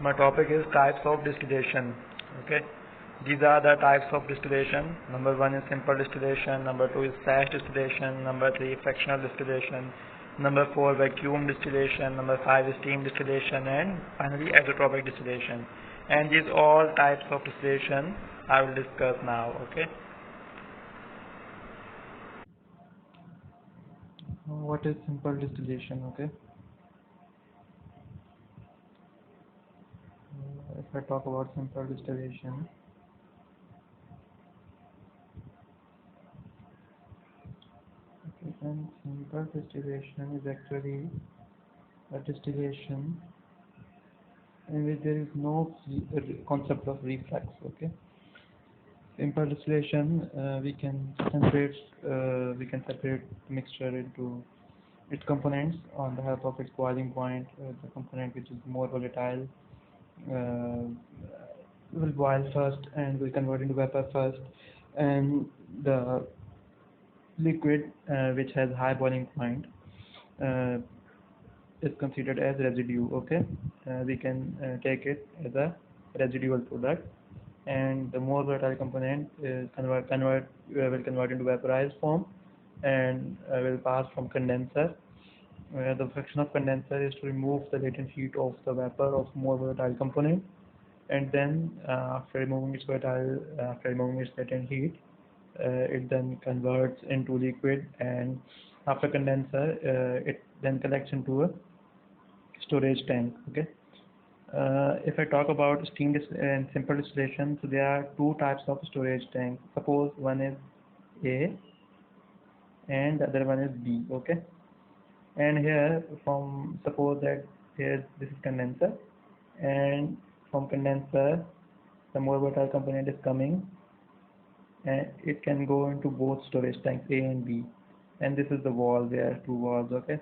My topic is types of distillation. Okay, these are the types of distillation. Number one is simple distillation. Number two is fast distillation. Number three, fractional distillation. Number four, vacuum distillation. Number five is steam distillation, and finally exotropic distillation. And these all types of distillation I will discuss now. Okay. What is simple distillation? Okay. If I talk about simple distillation, okay, then simple distillation is actually a distillation in which there is no concept of reflux. Okay, simple distillation, we can separate mixture into its components on the help of its boiling point. The component which is more volatile uh, will boil first and will convert into vapor first, and the liquid which has high boiling point uh, is considered as residue. Okay, we can take it as a residual product, and the more volatile component is will convert into vaporized form and will pass from condenser. The function of condenser is to remove the latent heat of the vapor of more volatile component, and then after removing its latent heat, it then converts into liquid, and after condenser, it then collects into a storage tank. Okay. If I talk about and simple distillation, so there are two types of storage tank. Suppose one is A and the other one is B. Okay. And here, from suppose that here this is condenser, and from condenser the more volatile component is coming, and it can go into both storage tanks A and B, and this is the wall. There are two walls. Okay.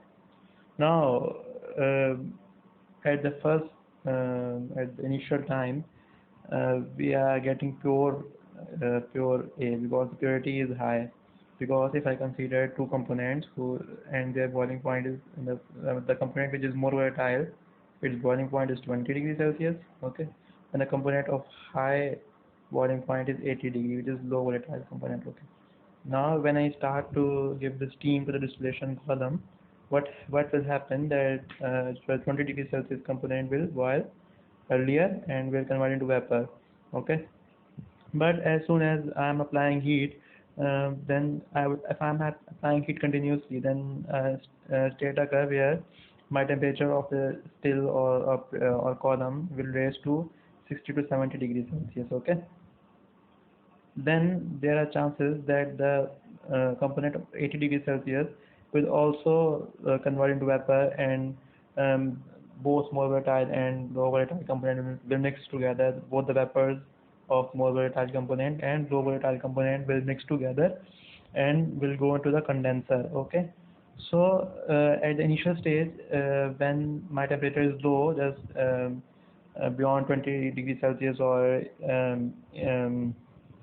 Now, uh, at the first at the initial time, we are getting pure A because the purity is high. Because if I consider two components and their boiling point is the component which is more volatile, its boiling point is 20 degrees Celsius. Okay, and the component of high boiling point is 80 degree, which is low volatile component. Okay. Now when I start to give the steam to the distillation column, what will happen that 20 degrees Celsius component will boil earlier and will convert into vapor. Okay, but as soon as I am applying heat, then if I am applying heat continuously, then state occur where my temperature of the still or column will raise to 60 to 70 degrees Celsius. Okay, then there are chances that the component of 80 degrees Celsius will also convert into vapor, and um, both more volatile and low volatile component will mix together. Both the vapors of more volatile component and low volatile component will mix together and will go into the condenser. Okay. So at the initial stage, when my temperature is low, just beyond 20 degrees Celsius, or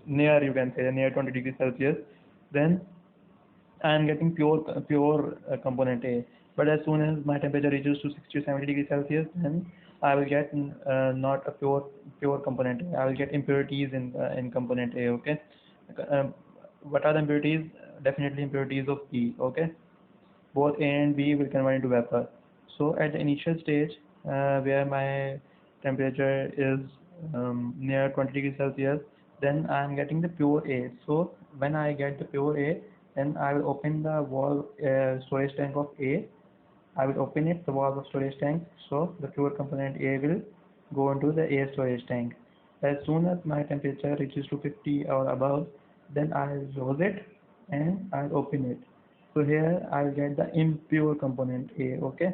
near, you can say near 20 degrees Celsius, then I am getting pure component A. But as soon as my temperature reaches to 60 to 70 degrees Celsius, then I will get not a pure component A. I will get impurities in component A. Okay. Um, what are the impurities? Definitely impurities of E. Okay. Both A and B will convert into vapor. So at the initial stage, where my temperature is near 20 degrees Celsius, then I am getting the pure A. So when I get the pure A, then I will open the wall storage tank of A. I will open it, the wall of storage tank, so the pure component A will go into the A storage tank. As soon as my temperature reaches to 50 or above, then I will close it and I will open it. So here I will get the impure component A. Okay,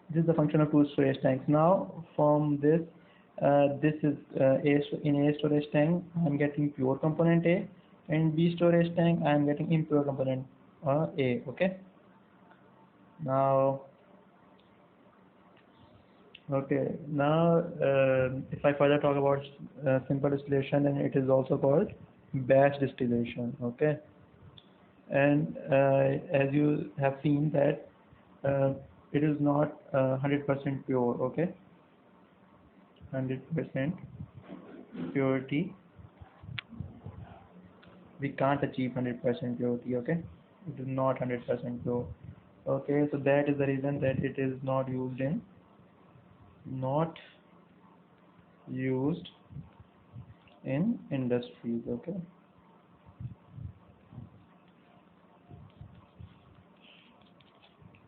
this is the function of two storage tanks. Now from this, this is in A storage tank I am getting pure component A, and B storage tank I am getting impure component A. Okay. Now, if I further talk about simple distillation, then it is also called batch distillation. Okay, and as you have seen that it is not 100% pure. Okay, 100% purity, we can't achieve 100% purity. Okay, it is not 100% pure. Okay, so that is the reason that it is not used in industries. Okay,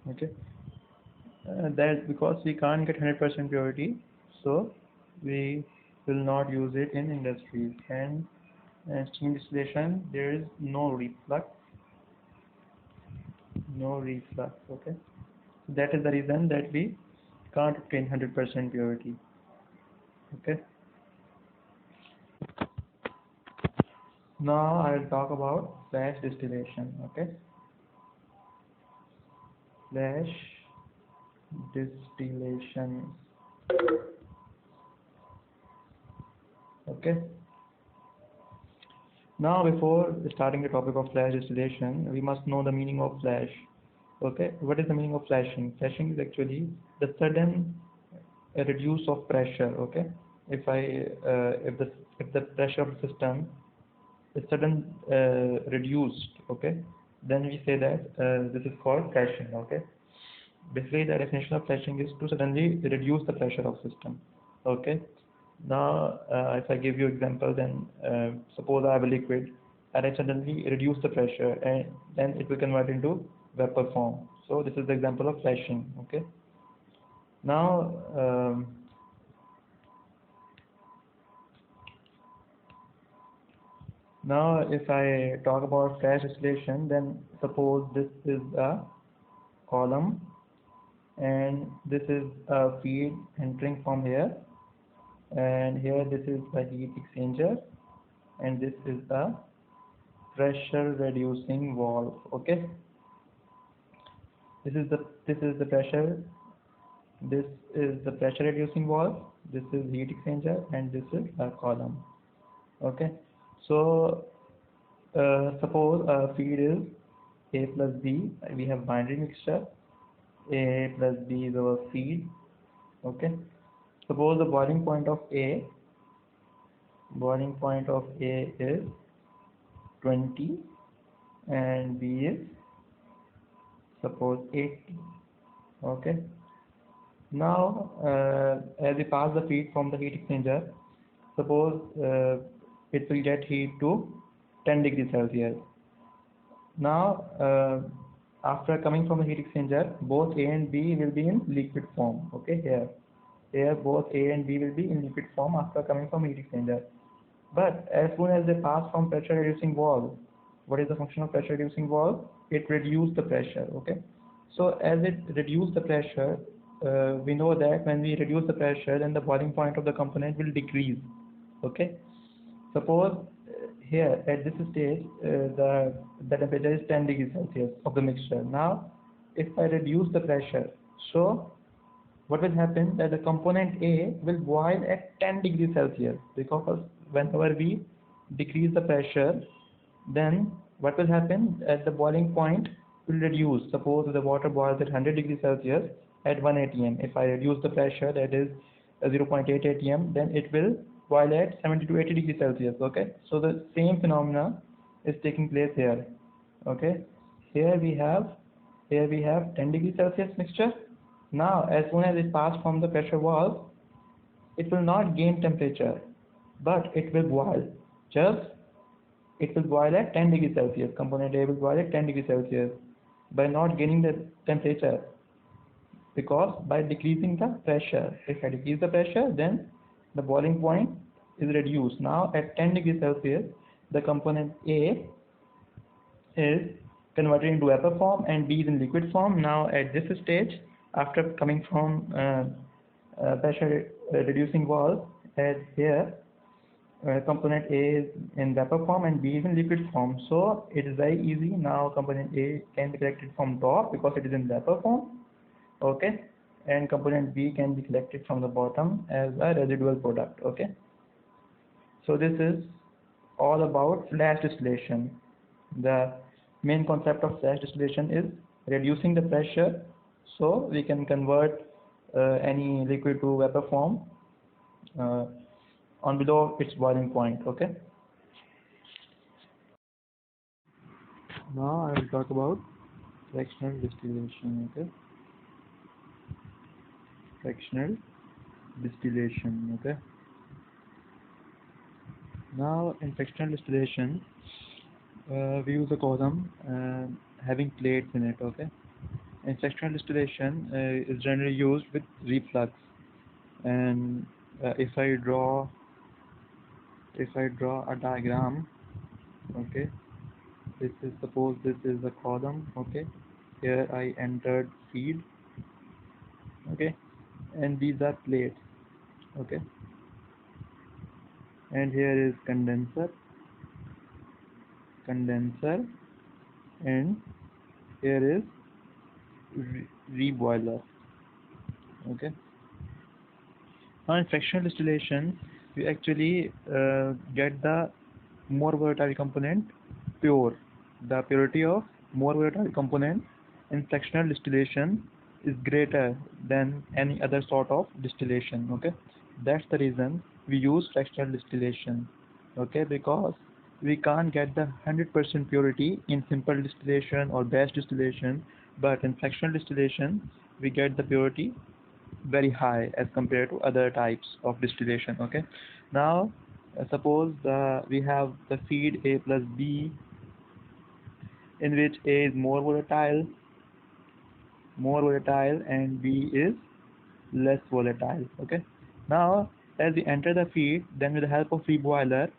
okay, that because we can't get 100% purity, so we will not use it in industries. And steam distillation, there is no reflux. Okay, that is the reason that we can't obtain 100% purity. Okay, now I'll talk about flash distillation. Okay, flash distillation. Okay, now before starting the topic of flash distillation, we must know the meaning of flash. Okay, what is the meaning of flashing? Flashing is actually the sudden reduce of pressure. Okay, if I if the pressure of the system is sudden reduced, okay, then we say that this is called flashing. Okay, basically the definition of flashing is to suddenly reduce the pressure of system. Okay, now if I give you example, then suppose I have a liquid and I suddenly reduce the pressure, and then it will convert into vapor form. So this is the example of flashing. Okay, now now if I talk about flash distillation, then suppose this is a column and this is a feed entering from here, and here this is the heat exchanger, and this is the pressure reducing valve. Okay, this is the pressure, this is the pressure reducing valve, this is heat exchanger, and this is a column. Okay, so suppose feed is A plus B, we have binary mixture, A plus B is our feed. Okay, suppose the boiling point of A is 20 and B is suppose 80. Okay, now as we pass the feed from the heat exchanger, suppose it will get heat to 10 degrees Celsius. Now after coming from the heat exchanger, both A and B will be in liquid form. Okay, here both A and B will be in liquid form after coming from heat exchanger. But as soon as they pass from pressure reducing valve, what is the function of pressure reducing valve? It reduces the pressure. Okay, so as it reduces the pressure, we know that when we reduce the pressure, then the boiling point of the component will decrease. Okay, suppose here at this stage the temperature is 10 degrees Celsius of the mixture. Now if I reduce the pressure, so what will happen, that the component A will boil at 10 degrees Celsius, because whenever we decrease the pressure, then what will happen, at the boiling point will reduce. Suppose the water boils at 100 degrees Celsius at 1 atm. If I reduce the pressure, that is 0.8 atm, then it will boil at 70 to 80 degrees Celsius. Okay, so the same phenomena is taking place here. Okay, here we have 10 degrees Celsius mixture. Now as soon as it passes from the pressure valve, it will not gain temperature, but it will boil. It will boil at 10 degrees Celsius. Component A will boil at 10 degrees Celsius by not gaining the temperature, because by decreasing the pressure. If I decrease the pressure, then the boiling point is reduced. Now at 10 degrees Celsius, the component A is converted into vapor form and B is in liquid form. Now at this stage, after coming from pressure reducing valve, as here component A is in vapor form and B is in liquid form. So it is very easy. Now component A can be collected from top because it is in vapor form. Okay, and component B can be collected from the bottom as a residual product. Okay, so this is all about flash distillation. The main concept of flash distillation is reducing the pressure, so we can convert any liquid to vapor form uh, on below its boiling point. Okay. Now I will talk about fractional distillation. Okay. Fractional distillation. Okay. Now in fractional distillation, we use a column having plates in it. Okay. And fractional distillation is generally used with reflux. And if I draw a diagram, okay, suppose this is the column, okay, here I entered feed, okay, and these are plates, okay, and here is condenser, and here is reboiler, okay. Now in fractional distillation, we actually get the more volatile component pure. The purity of more volatile component in fractional distillation is greater than any other sort of distillation. Okay, that's the reason we use fractional distillation. Okay, because we can't get the 100% purity in simple distillation or batch distillation, but in fractional distillation we get the purity very high as compared to other types of distillation. Okay, now suppose we have the feed A plus B, in which A is more volatile and B is less volatile. Okay, now as we enter the feed, then with the help of reboiler,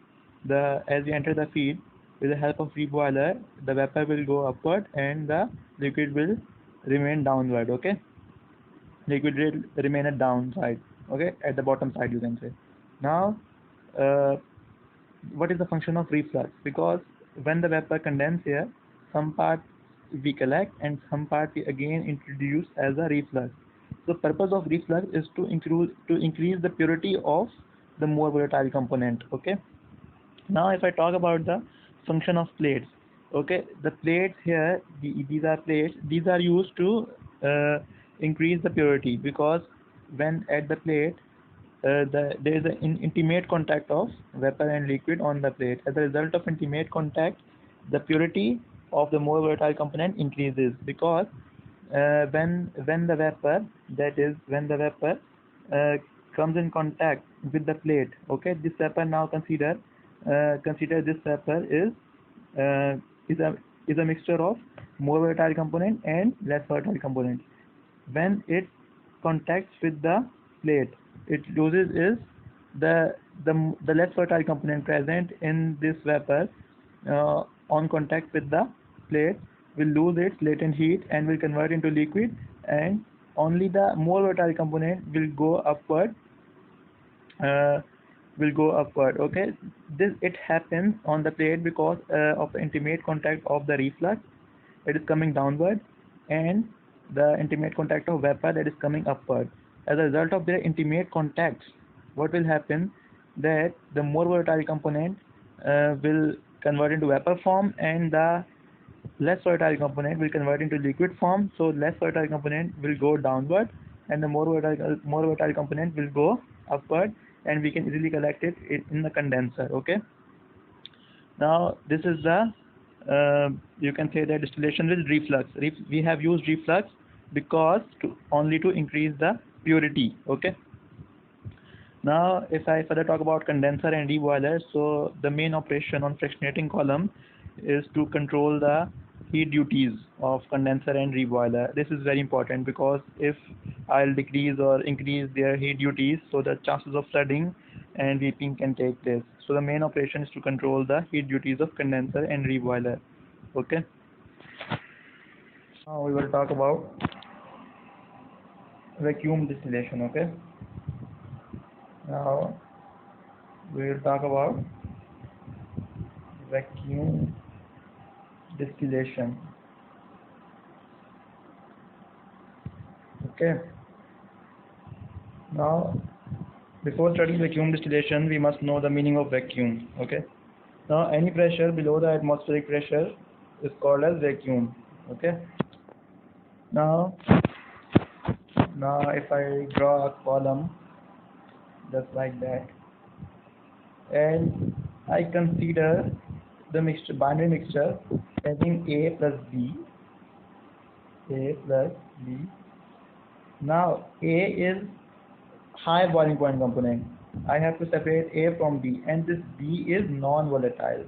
as we enter the feed with the help of reboiler, the vapor will go upward and the liquid will remain downward. Okay, liquid will remain at downside, okay, at the bottom side you can say. Now uh, what is the function of reflux? Because when the vapor condense here, some part we collect and some part we again introduce as a reflux. So purpose of reflux is to increase the purity of the more volatile component. Okay, now if I talk about the function of plates, okay, the plates here, these are plates, these are used to increase the purity, because when at the plate, there is an intimate contact of vapor and liquid on the plate. As a result of intimate contact, the purity of the more volatile component increases, because when the vapor, that is when the vapor uh, comes in contact with the plate, okay, this vapor, now consider this vapor uh, is a is a mixture of more volatile component and less volatile component. When it contacts with the plate, it loses is the less fertile component present in this vapor, on contact with the plate, will lose its latent heat and will convert into liquid, and only the more volatile component uh, will go upward. Okay, this it happens on the plate because of the intimate contact of the reflux, it is coming downward, and the intimate contact of vapor, that is coming upward. As a result of their intimate contacts, what will happen, that the more volatile component will convert into vapor form, and the less volatile component will convert into liquid form. So less volatile component will go downward and the more volatile component will go upward, and we can easily collect it in the condenser. Okay, now this is the you can say that distillation with reflux. We have used reflux because only to increase the purity. Okay, now if I further talk about condenser and deboiler, so the main operation on fractionating column is to control the heat duties of condenser and reboiler. This is very important, because if I'll decrease or increase their heat duties, so the chances of flooding and weeping can take place. So the main operation is to control the heat duties of condenser and reboiler. Okay, now we will talk about vacuum distillation. Okay, now we will talk about vacuum distillation. Okay, now before studying vacuum distillation, we must know the meaning of vacuum. Okay, now any pressure below the atmospheric pressure is called as vacuum. Okay, now if I draw a column, just like that, and I consider the mixture, binary mixture having A plus B, A plus B. Now A is high boiling point component. I have to separate A from B, and this B is non-volatile.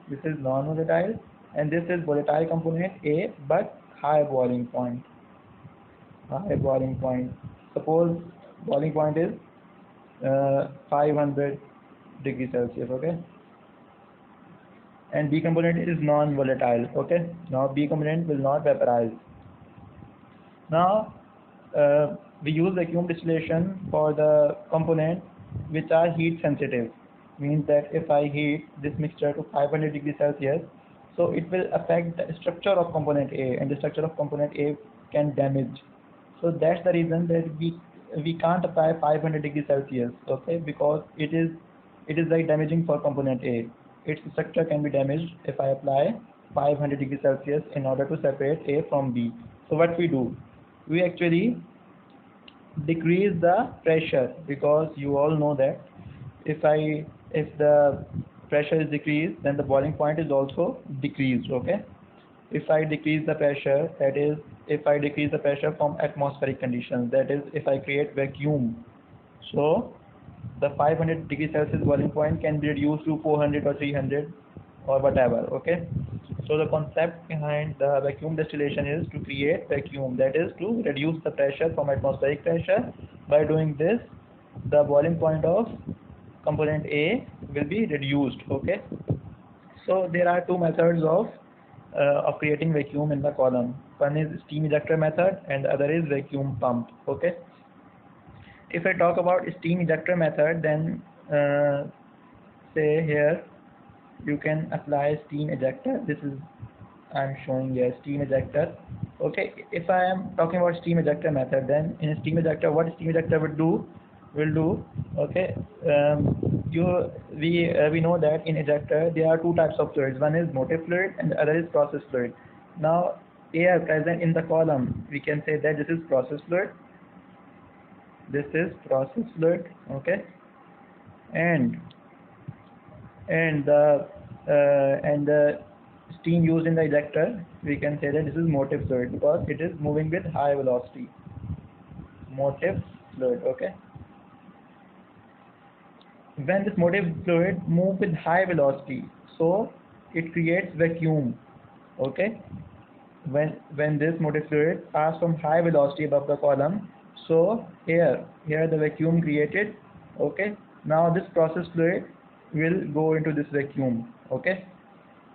This is non-volatile, and this is volatile component A, but high boiling point. High boiling point. Suppose boiling point is 500 degrees Celsius. Okay, and B component is non-volatile. Okay, now B component will not vaporize. Now we use vacuum distillation for the component which are heat sensitive. Means that if I heat this mixture to 500 degrees Celsius, so it will affect the structure of component A, and the structure of component A can damage. So that's the reason that we can't apply 500 degrees Celsius. Okay, because it is very damaging for component A. Its structure can be damaged if I apply 500 degrees Celsius in order to separate A from B. So what we do, we actually decrease the pressure, because you all know that if the pressure is decreased, then the boiling point is also decreased. Okay, if I decrease the pressure, that is, if I decrease the pressure from atmospheric conditions, that is, if I create vacuum, so the 500 degrees Celsius boiling point can be reduced to 400 or 300 or whatever. Okay, so the concept behind the vacuum distillation is to create vacuum, that is, to reduce the pressure from atmospheric pressure. By doing this, the boiling point of component A will be reduced. Okay, so there are two methods of creating vacuum in the column. One is steam ejector method, and the other is vacuum pump. Okay, if I talk about steam ejector method, then say here you can apply steam ejector. This is, I'm showing here steam ejector. Okay, if I am talking about steam ejector method, then in a steam ejector, what steam ejector will do. Okay, we know that in ejector there are two types of fluids. One is motive fluid and the other is process fluid. Now air present in the column, we can say that this is process fluid. This is process fluid. Okay, and the steam used in the ejector, we can say that this is motive fluid, because it is moving with high velocity. Motive fluid. Okay, when this motive fluid moves with high velocity, so it creates vacuum. Okay, when this motive fluid passes from high velocity above the column, so here the vacuum created. Okay, now this process fluid will go into this vacuum. Okay,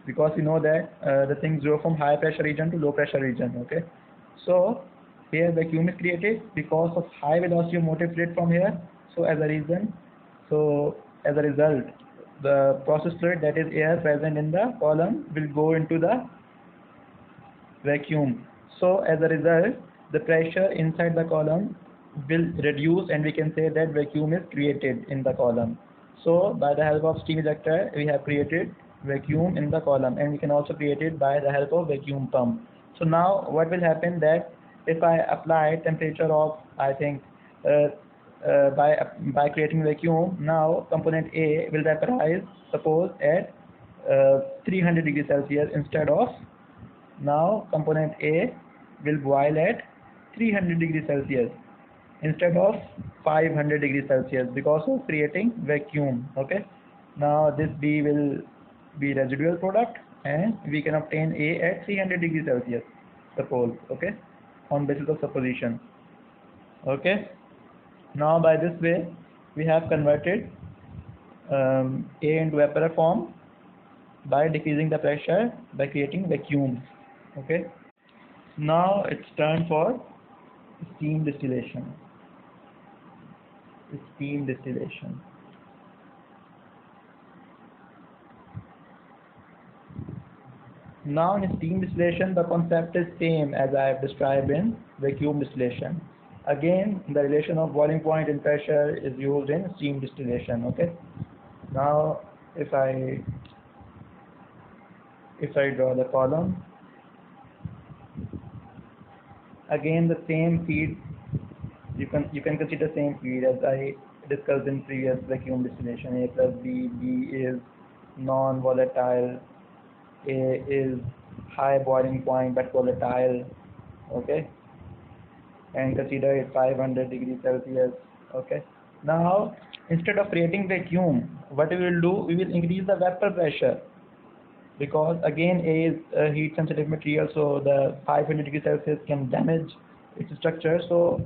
because you know that the things go from high pressure region to low pressure region. Okay, so here vacuum is created because of high velocity of motive fluid from here. So as a result, the process fluid, that is air present in the column, will go into the vacuum. So as a result, the pressure inside the column will reduce, and we can say that vacuum is created in the column. So by the help of steam ejector, we have created vacuum in the column, and we can also create it by the help of vacuum pump. So now what will happen, that if I apply temperature of, I think by creating vacuum, now component A will vaporize, suppose at 300 degrees Celsius, instead of, now component A will boil at 300 degrees Celsius instead of 500 degrees Celsius, because of creating vacuum. Okay, now this B will be residual product, and we can obtain A at 300 degrees Celsius, suppose. Okay, on basis of supposition. Okay, now by this way we have converted A into vapor form by decreasing the pressure by creating vacuum. Okay, now it's time for steam distillation. Steam distillation. Now in steam distillation, the concept is same as I have described in vacuum distillation. Again, the relation of boiling point and pressure is used in steam distillation. Okay, now if I draw the column, again the same feed, you can consider same feed as I discussed in previous vacuum distillation. A plus B, B is non-volatile, A is high boiling point but volatile, okay, and consider it 500 degrees Celsius, okay. Now, instead of creating vacuum, what we will do, we will increase the vapor pressure, because again A is a heat sensitive material, so the 500 degrees Celsius can damage its structure. So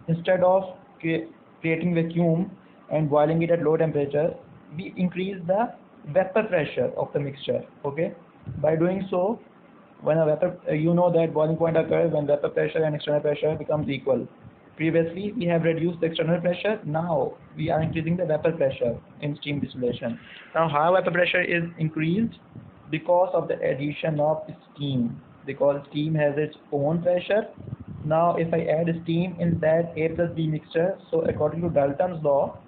instead of creating vacuum and boiling it at low temperature, we increase the vapor pressure of the mixture, okay. By doing so, when a vapor, you know that boiling point occurs when vapor pressure and external pressure becomes equal. Previously, we have reduced the external pressure. Now we are increasing the vapor pressure in steam distillation. Now, how vapor pressure is increased? Because of the addition of steam. Because steam has its own pressure. Now, if I add steam in that A plus B mixture, so according to Dalton's law,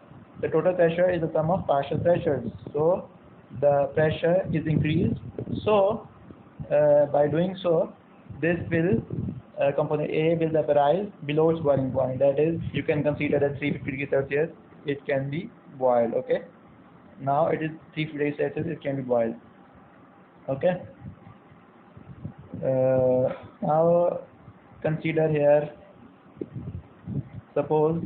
the total pressure is the sum of partial pressures. So the pressure is increased. So by doing so, this will component A will vaporize below its boiling point. That is, you can consider that 350 degrees Celsius it can be boiled. Okay. Now it is 350 degrees Celsius it can be boiled. Okay. Now consider here. Suppose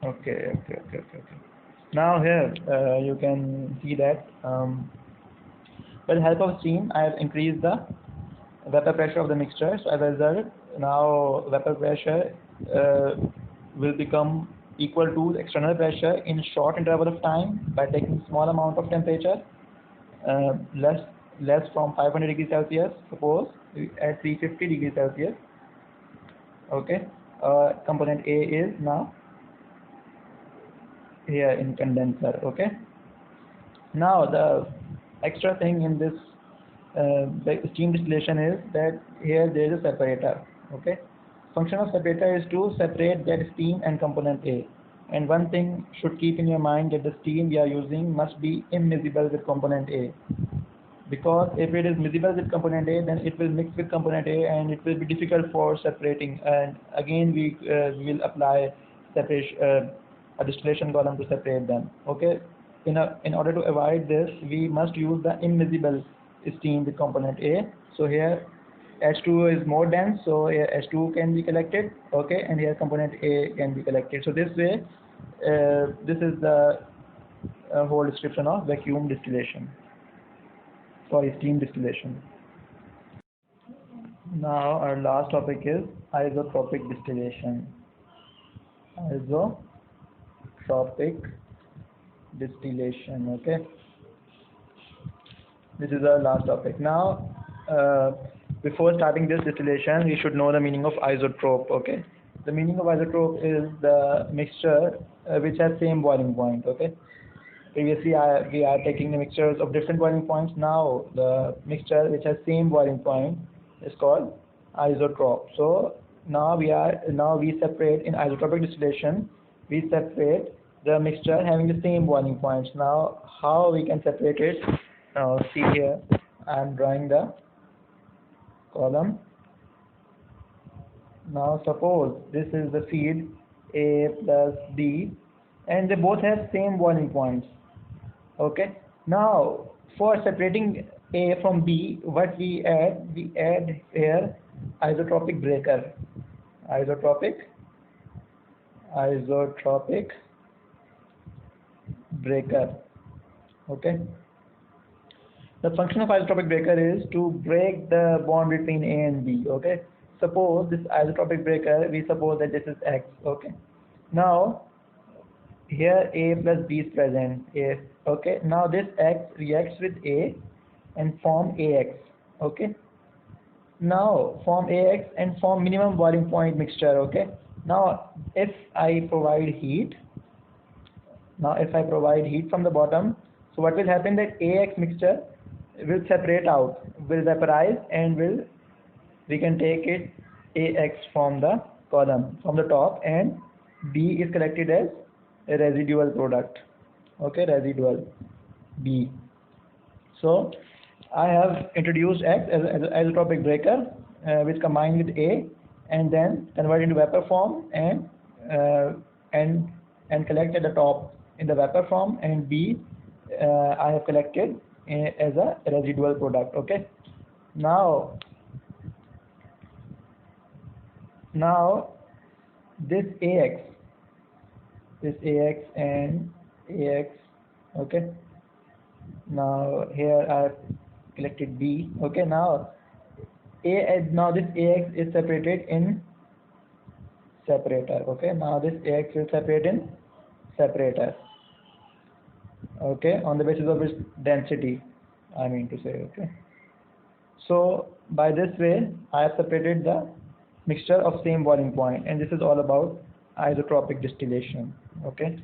okay. Now here you can see that with the help of steam, I have increased the vapor pressure of the mixture. So as a result, now vapor pressure will become equal to external pressure in short interval of time by taking small amount of temperature, less from 500 degrees Celsius. Suppose at 350 degrees Celsius. Okay, component A is now here in condenser. Okay. Now the extra thing in this the steam distillation is that here there is a separator. Okay. Function of separator is to separate that steam and component A. And one thing should keep in your mind that the steam we are using must be immiscible with component A. Because if it is miscible with component A, then it will mix with component A and it will be difficult for separating. And again, we will apply separation, a distillation column to separate them. Okay. In order to avoid this, we must use the immiscible steam with component A. So here H2O is more dense, so here H2O can be collected, okay, and here component A can be collected. So this way, this is the whole description of vacuum distillation, sorry, steam distillation. Now our last topic is isotropic distillation. Isotropic distillation, okay. This is our last topic. Now before starting this distillation, we should know the meaning of isotrope. Okay, the meaning of isotrope is the mixture which has same boiling point. Okay, previously we are taking the mixtures of different boiling points. Now the mixture which has same boiling point is called isotrope. So now we separate in isotropic distillation. We separate the mixture having the same boiling points. Now how we can separate it? Now see here, I am drawing the column. Now suppose this is the feed A plus B and they both have same boiling points. Okay. Now for separating A from B, what we add here isotropic breaker. Isotropic breaker. Okay. The function of isotropic breaker is to break the bond between A and B. Okay. Suppose this isotropic breaker, we suppose that this is X. Okay. Now here A plus B is present. Okay. Now this X reacts with A and form AX. Okay. Now form AX and form minimum boiling point mixture. Okay. Now if I provide heat from the bottom, so what will happen that AX mixture will separate out, will vaporize, and we can take it AX from the column, from the top, and B is collected as a residual product. Okay, residual B. So I have introduced X as an isotropic breaker, which combined with A and then convert into vapor form uh, and collect at the top in the vapor form, and B I have collected as a residual product. Okay. Now this AX, and AX. Okay. Now here I have collected B. Okay. Now this AX is separated in separator. Okay. Now this AX will separate in separator. Okay. On the basis of its density, I mean to say. Okay. So by this way, I have separated the mixture of same boiling point, and this is all about isotropic distillation. Okay.